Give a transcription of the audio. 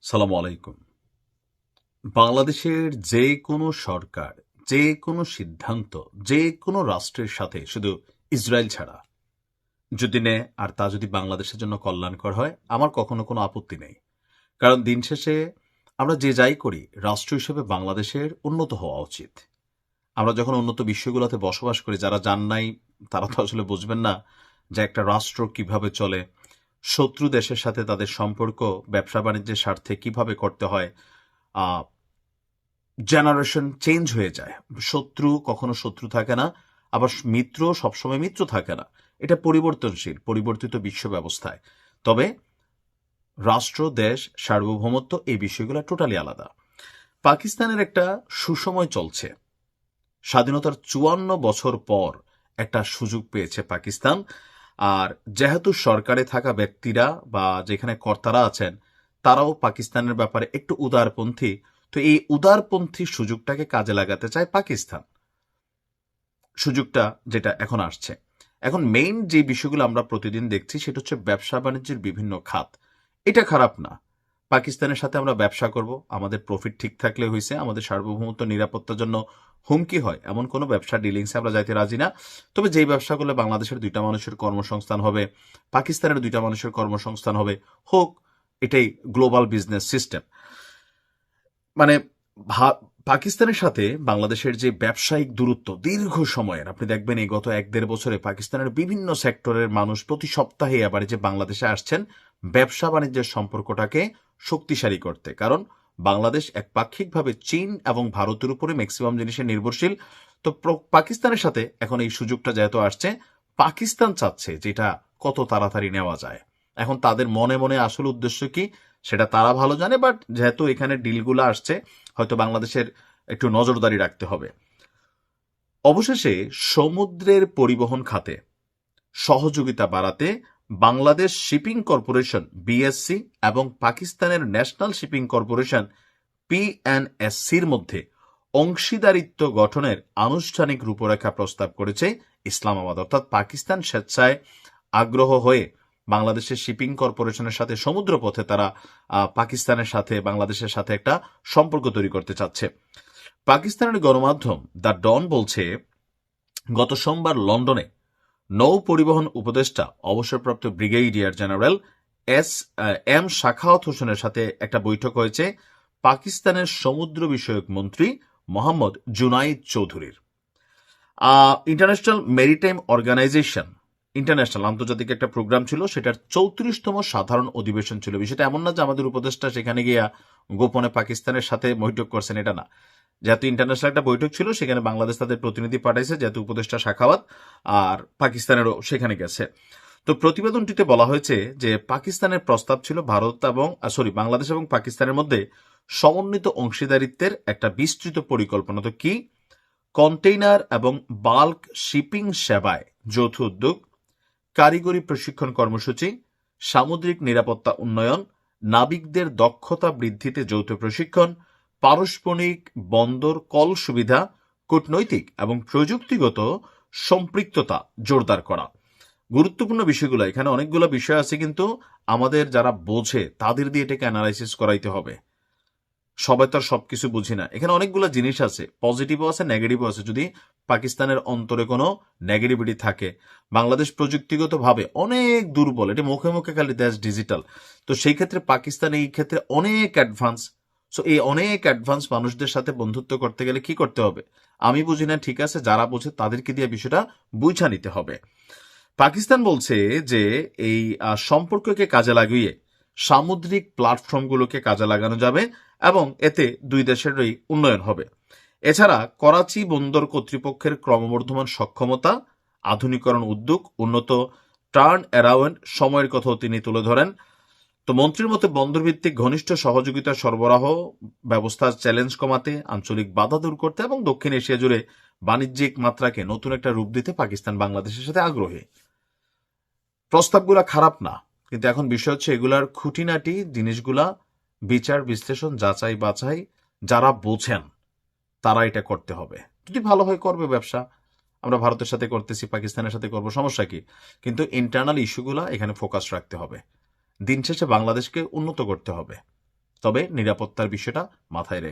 সালামু আলাইকুম। বাংলাদেশের যে কোনো সরকার, যে কোনো সিদ্ধান্ত, যে কোনো রাষ্ট্রের সাথে শুধু ইসরায়েল ছাড়া যদি নেয় আর তা যদি বাংলাদেশের জন্য কল্যাণকর হয়, আমার কখনো কোনো আপত্তি নেই। কারণ দিন শেষে আমরা যে যাই করি, রাষ্ট্র হিসেবে বাংলাদেশের উন্নত হওয়া উচিত। আমরা যখন উন্নত বিশ্বগুলোতে বসবাস করি, যারা যান নাই তারা তো আসলে বুঝবেন না যে একটা রাষ্ট্র কিভাবে চলে, শত্রু দেশের সাথে তাদের সম্পর্ক ব্যবসা বাণিজ্যের স্বার্থে কিভাবে করতে হয়। জেনারেশন চেঞ্জ হয়ে যায়, শত্রু কখনো শত্রু থাকে না, আবার মিত্র সবসময় মিত্র থাকে না। এটা পরিবর্তনশীল, পরিবর্তিত বিশ্ব ব্যবস্থায়। তবে রাষ্ট্র, দেশ, সার্বভৌমত্ব এই বিষয়গুলো টোটালি আলাদা। পাকিস্তানের একটা সুসময় চলছে। স্বাধীনতার ৫৪ বছর পর একটা সুযোগ পেয়েছে পাকিস্তান। আর যেহেতু সরকারে থাকা ব্যক্তিরা বা যেখানে কর্তারা আছেন তারাও পাকিস্তানের ব্যাপারে একটু উদারপন্থী, তো এই উদারপন্থী সুযোগটাকে কাজে লাগাতে চায় পাকিস্তান। সুযোগটা যেটা এখন আসছে, এখন মেইন যে বিষয়গুলো আমরা প্রতিদিন দেখছি সেটা হচ্ছে ব্যবসা বাণিজ্যের বিভিন্ন খাত। এটা খারাপ না, পাকিস্তানের সাথে আমরা ব্যবসা করব, আমাদের প্রফিট ঠিক থাকলে হয়েছে। আমাদের সার্বভৌমত্ব নিরাপত্তার জন্য হুমকি হয় এমন কোনো ব্যবসা ডিলিংসে আমরা যাইতে রাজি না। তবে যেই ব্যবসা করলে বাংলাদেশের ২টা মানুষের কর্মসংস্থান হবে, পাকিস্তানের ২টা মানুষের কর্মসংস্থান হবে, হোক। এটাই গ্লোবাল বিজনেস সিস্টেম। মানে পাকিস্তানের সাথে বাংলাদেশের যে ব্যবসায়িক দূরত্ব দীর্ঘ সময়ের, আপনি দেখবেন এই গত ১-১.৫ বছরে পাকিস্তানের বিভিন্ন সেক্টরের মানুষ প্রতি সপ্তাহে এবারে যে বাংলাদেশে আসছেন ব্যবসা বাণিজ্যের সম্পর্কটাকে শক্তিশালী করতে। কারণ বাংলাদেশ একপাক্ষিকভাবে চীন এবং ভারতের উপরে ম্যাক্সিমাম জিনিসে নির্ভরশীল। তো পাকিস্তানের সাথে এখন এই সুযোগটা যেহেতু আসছে, পাকিস্তান চাচ্ছে যেটা কত তাড়াতাড়ি নেওয়া যায়। এখন তাদের মনে মনে আসল উদ্দেশ্য কি সেটা তারা ভালো জানে, বাট যেহেতু এখানে ডিলগুলো আসছে, হয়তো বাংলাদেশের একটু নজরদারি রাখতে হবে। অবশেষে সমুদ্রের পরিবহন খাতে সহযোগিতা বাড়াতে বাংলাদেশ শিপিং কর্পোরেশন বিএসসি এবং পাকিস্তানের ন্যাশনাল শিপিং কর্পোরেশন পিএনএসসির মধ্যে অংশীদারিত্ব গঠনের আনুষ্ঠানিক রূপরেখা প্রস্তাব করেছে ইসলামাবাদ। অর্থাৎ পাকিস্তান স্বেচ্ছায় আগ্রহ হয়ে বাংলাদেশের শিপিং কর্পোরেশনের সাথে সমুদ্রপথে তারা পাকিস্তানের সাথে বাংলাদেশের সাথে একটা সম্পর্ক তৈরি করতে চাচ্ছে। পাকিস্তানের গণমাধ্যম দ্য ডন বলছে, গত সোমবার লন্ডনে নৌ পরিবহন উপদেষ্টা অবসরপ্রাপ্ত ব্রিগেডিয়ার জেনারেল এম শাখাওয়াত হোসেনের সাথে একটা বৈঠক হয়েছে পাকিস্তানের সমুদ্র বিষয়ক মন্ত্রী মোহাম্মদ জুনাইদ চৌধুরীর। ইন্টারন্যাশনাল মেরিটাইম অর্গানাইজেশন, ইন্টারন্যাশনাল আন্তর্জাতিক একটা প্রোগ্রাম ছিল, সেটার ৩৪তম সাধারণ অধিবেশন ছিল। বিষয়টা এমন না যে আমাদের উপদেষ্টা সেখানে গিয়া গোপনে পাকিস্তানের সাথে বৈঠক করছেন, এটা না। যেহেতু ইন্টারন্যাশনাল একটা বৈঠক ছিল, সেখানে বাংলাদেশ তাদের প্রতিনিধি পাঠাইছে, যেহেতু উপদেষ্টা শাখাওয়াত আর পাকিস্তানেরও সেখানে গেছে। তো প্রতিবেদনটিতে বলা হয়েছে যে পাকিস্তানের প্রস্তাব ছিল বাংলাদেশ এবং পাকিস্তানের মধ্যে সমন্বিত অংশীদারিত্বের একটা বিস্তৃত পরিকল্পনা। তো কি? কন্টেইনার এবং বাল্ক শিপিং সেবায় যৌথ উদ্যোগ, কারিগরি প্রশিক্ষণ কর্মসূচি, সামুদ্রিক নিরাপত্তা উন্নয়ন, নাবিকদের দক্ষতা বৃদ্ধিতে যৌথ প্রশিক্ষণ, পারস্পরিক বন্দর কল সুবিধা, কূটনৈতিক এবং প্রযুক্তিগত সম্পৃক্ততা জোরদার করা। গুরুত্বপূর্ণ বিষয়গুলো, এখানে অনেকগুলো বিষয় আছে, কিন্তু আমাদের যারা বোঝে তাদের দিয়ে এটাকে অ্যানালাইসিস করাইতে হবে। সবাই তো আর সবকিছু বুঝি না, এখানে অনেকগুলো জিনিস আছে, পজিটিভও আছে নেগেটিভও আছে। যদি পাকিস্তানের অন্তরে কোনো নেগেটিভিটি থাকে, বাংলাদেশ প্রযুক্তিগতভাবে অনেক দুর্বল, এটা মুখে মুখে খালি দেশ ডিজিটাল, তো সেই ক্ষেত্রে পাকিস্তান এই ক্ষেত্রে অনেক অ্যাডভান্স। সো এই অনেক অ্যাডভান্স মানুষদের সাথে বন্ধুত্ব করতে গেলে কি করতে হবে? আমি বুঝি না, ঠিক আছে, যারা বোঝে তাদেরকে দিয়ে বিষয়টা বুঝা নিতে হবে। পাকিস্তান বলছে যে এই সম্পর্ককে কাজে লাগিয়ে সামুদ্রিক প্ল্যাটফর্মগুলোকে কাজে লাগানো যাবে এবং এতে দুই দেশেরই উন্নয়ন হবে। এছাড়া করাচি বন্দর কর্তৃপক্ষের ক্রমবর্ধমান সক্ষমতা, আধুনিকরণ উদ্যোগ, উন্নত টার্ন অ্যারাউন্ড সময়ের কথাও তিনি তুলে ধরেন। তো মন্ত্রীর মতে বন্দরভিত্তিক ঘনিষ্ঠ সহযোগিতা সরবরাহ ব্যবস্থার চ্যালেঞ্জ কমাতে, আঞ্চলিক বাধা দূর করতে এবং দক্ষিণ এশিয়া জুড়ে বাণিজ্যিক মাত্রাকে নতুন একটা রূপ দিতে পাকিস্তান বাংলাদেশের সাথে আগ্রহী। প্রস্তাবগুলা খারাপ না, কিন্তু এখন বিষয় হচ্ছে এগুলার খুঁটিনাটি জিনিসগুলা বিচার বিশ্লেষণ যাচাই বাছাই যারা বোঝেন তারা এটা করতে হবে। যদি ভালো হয় করবে ব্যবসা, আমরা ভারতের সাথে করতেছি, পাকিস্তানের সাথে করবো, সমস্যা কি? কিন্তু ইন্টারনাল ইস্যুগুলা এখানে ফোকাস রাখতে হবে। দিন শেষে বাংলাদেশকে উন্নত করতে হবে। তবে নিরাপত্তার বিষয়টা মাথায় রেখে